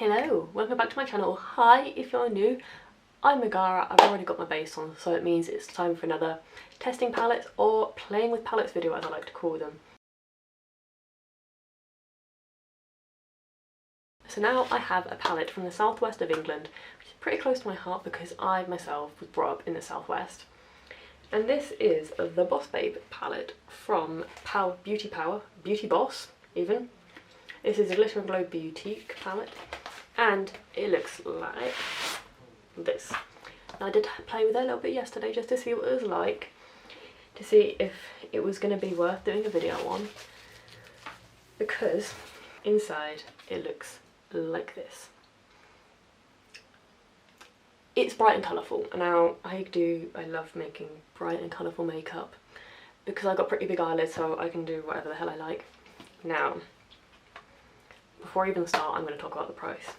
Hello, welcome back to my channel. Hi, if you're new, I'm Megara. I've already got my base on, so it means it's time for another testing palettes or playing with palettes video, as I like to call them. So now I have a palette from the southwest of England, which is pretty close to my heart because I myself was brought up in the southwest. And this is the Boss Babe palette from Beauty Boss even. This is a Glitter and Glow Boutique palette, and it looks like this. Now, I did play with it a little bit yesterday just to see what it was like, to see if it was going to be worth doing a video on, because inside it looks like this. It's bright and colourful. Now I love making bright and colourful makeup because I've got pretty big eyelids, so I can do whatever the hell I like. Now, before I even start, I'm going to talk about the price.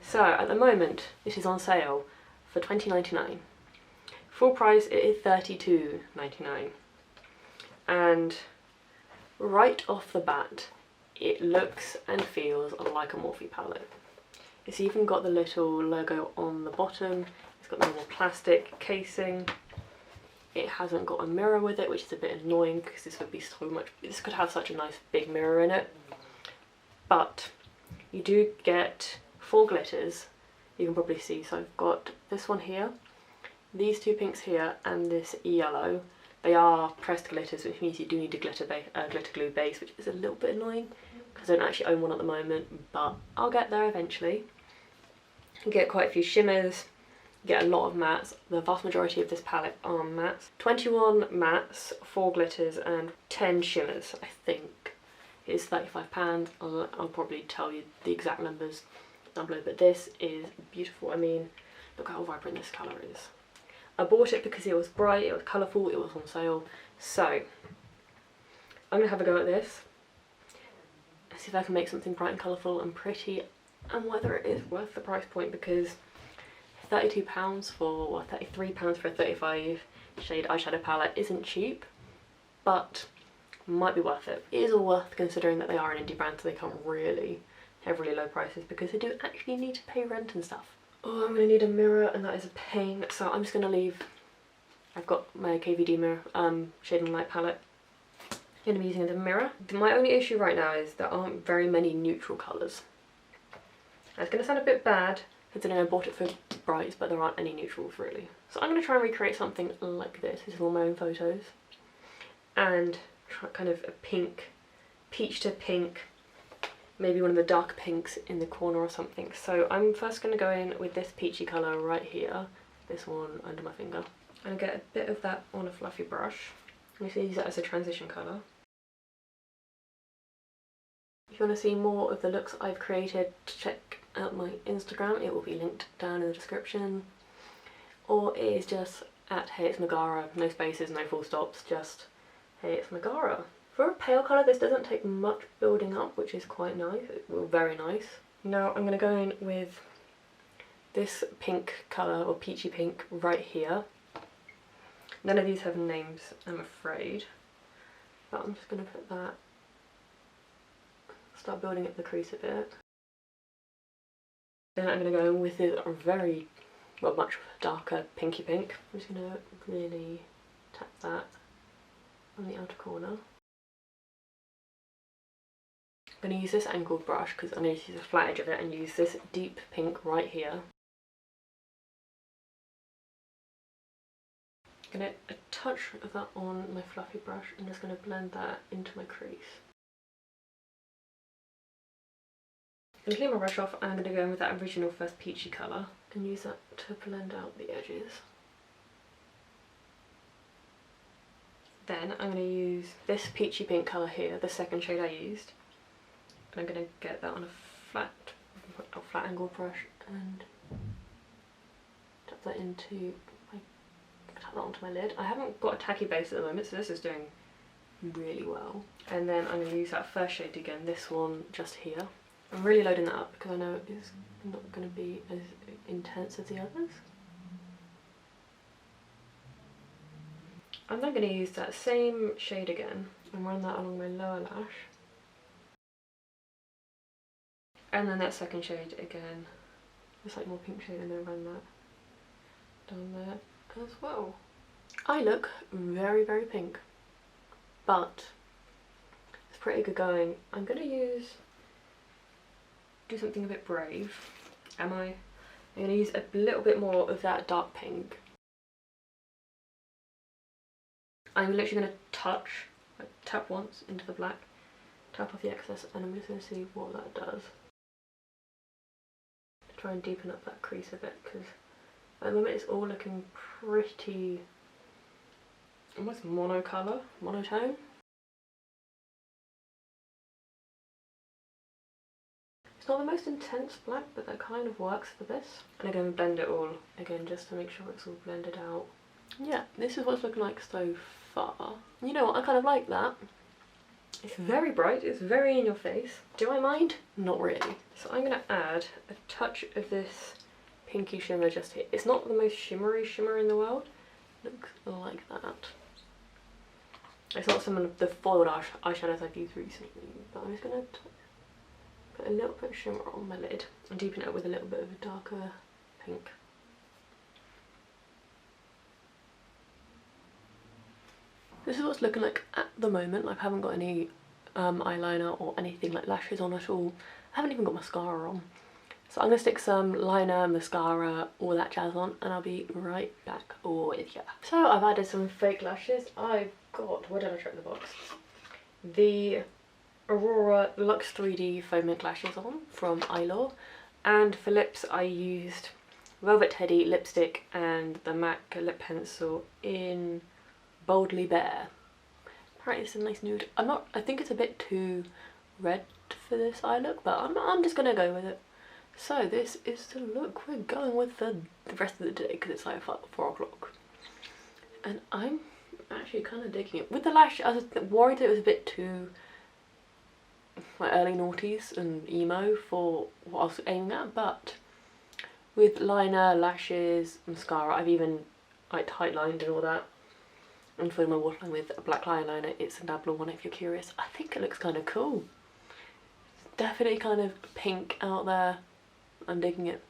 So at the moment this is on sale for $20.99. Full price it is $32.99, and right off the bat it looks and feels like a Morphe palette. It's even got the little logo on the bottom, it's got the normal plastic casing. It hasn't got a mirror with it, which is a bit annoying because this could have such a nice big mirror in it. But you do get 4 glitters, you can probably see. So I've got this one here, these 2 pinks here, and this yellow. They are pressed glitters, which means you do need a glitter glue base, which is a little bit annoying because I don't actually own one at the moment, but I'll get there eventually. You get quite a few shimmers, you get a lot of mattes. The vast majority of this palette are mattes. 21 mattes, 4 glitters and 10 shimmers, I think. It's £35. I'll probably tell you the exact numbers down below, but this is beautiful. I mean, look how vibrant this colour is. I bought it because it was bright, it was colourful, it was on sale. So I'm going to have a go at this, see if I can make something bright and colourful and pretty, and whether it is worth the price point, because £32 for, well, £33 for a 35 shade eyeshadow palette isn't cheap, but might be worth it. It is all worth considering that they are an indie brand, so they can't really have really low prices because they do actually need to pay rent and stuff. Oh, I'm going to need a mirror, and that is a pain, so I'm just going to leave. I've got my KVD mirror, Shade and Light palette. I'm going to be using the mirror. My only issue right now is there aren't very many neutral colours. It's going to sound a bit bad considering I bought it for brights, but there aren't any neutrals really. So I'm going to try and recreate something like this. This is all my own photos. And try kind of a pink, peach to pink, maybe one of the dark pinks in the corner or something. So I'm first going to go in with this peachy colour right here, this one under my finger, and get a bit of that on a fluffy brush. I'm going to use that as a transition colour. If you want to see more of the looks I've created, check out my Instagram, it will be linked down in the description. Or it is just at Hey It's Megara, no spaces, no full stops, just Hey It's Megara. For a pale colour this doesn't take much building up, which is quite nice, well, very nice. Now I'm going to go in with this pink colour, or peachy pink, right here. None of these have names, I'm afraid, but I'm just going to put that, start building up the crease a bit. Then I'm going to go in with this very, well, much darker pinky pink. I'm just going to really tap that on the outer corner. I'm going to use this angled brush because I need to use the flat edge of it, and use this deep pink right here. I'm going to a touch of that on my fluffy brush and just going to blend that into my crease. I'm going to clean my brush off, and I'm going to go in with that original first peachy colour and use that to blend out the edges. Then I'm going to use this peachy pink colour here, the second shade I used, and I'm going to get that on a flat angle brush and tap that onto my lid. I haven't got a tacky base at the moment, so this is doing really well. And then I'm going to use that first shade again, this one just here. I'm really loading that up because I know it's not going to be as intense as the others. I'm then going to use that same shade again and run that along my lower lash. And then that second shade again, there's like more pink shade in there around that, down there as well. I look very, very pink, but it's pretty good going. I'm gonna do something a bit brave. I'm gonna use a little bit more of that dark pink. I'm literally gonna tap once into the black, tap off the excess, and I'm just gonna see what that does. Try and deepen up that crease a bit, because at the moment it's all looking pretty almost monotone. It's not the most intense black, but that kind of works for this. And again, blend it all again just to make sure it's all blended out. Yeah, this is what it's looking like so far. You know what, I kind of like that. It's very bright, it's very in your face. Do I mind? Not really. So I'm going to add a touch of this pinky shimmer just here. It's not the most shimmery shimmer in the world. It looks like that. It's not some of the foiled eyeshadows I've used recently, but I'm just going to put a little bit of shimmer on my lid and deepen it with a little bit of a darker pink. This is what's looking like at the moment. Like, I haven't got any eyeliner or anything like lashes on at all. I haven't even got mascara on. So I'm going to stick some liner, mascara, all that jazz on, and I'll be right back with you. So I've added some fake lashes. I've got, where did I check the box? The Aurora Luxe 3D Foam Ink lashes on from Eyelaw. And for lips I used Velvet Teddy lipstick and the MAC lip pencil in Boldly Bare. Apparently it's a nice nude. I think it's a bit too red for this eye look, but I'm just gonna go with it. So this is the look we're going with for the rest of the day, because it's like 4 o'clock. And I'm actually kind of digging it. With the lash, I was worried that it was a bit too like early noughties and emo for what I was aiming at, but with liner, lashes, mascara, I've even like tight lined and all that. And filling my waterline with a black eyeliner. It's a Nabla one if you're curious. I think it looks kind of cool. It's definitely kind of pink out there. I'm digging it.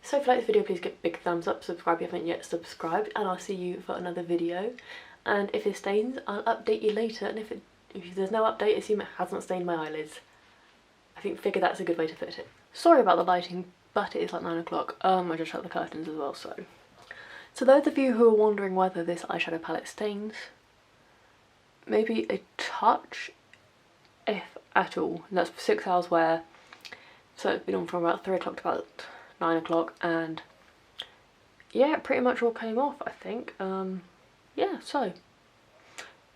So if you like this video, please give a big thumbs up, subscribe if you haven't yet subscribed, and I'll see you for another video. And if it stains, I'll update you later, and if there's no update, assume it hasn't stained my eyelids. Figure that's a good way to put it. Sorry about the lighting, but it is like 9 o'clock. I just shut the curtains as well, so. So those of you who are wondering whether this eyeshadow palette stains, maybe a touch, if at all. And that's 6 hours wear, so it's been on from about 3 o'clock to about 9 o'clock, and yeah, it pretty much all came off, I think. Yeah, so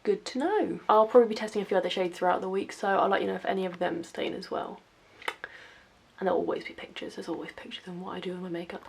good to know. I'll probably be testing a few other shades throughout the week, so I'll let you know if any of them stain as well. And there'll always be pictures. There's always pictures in what I do in my makeup.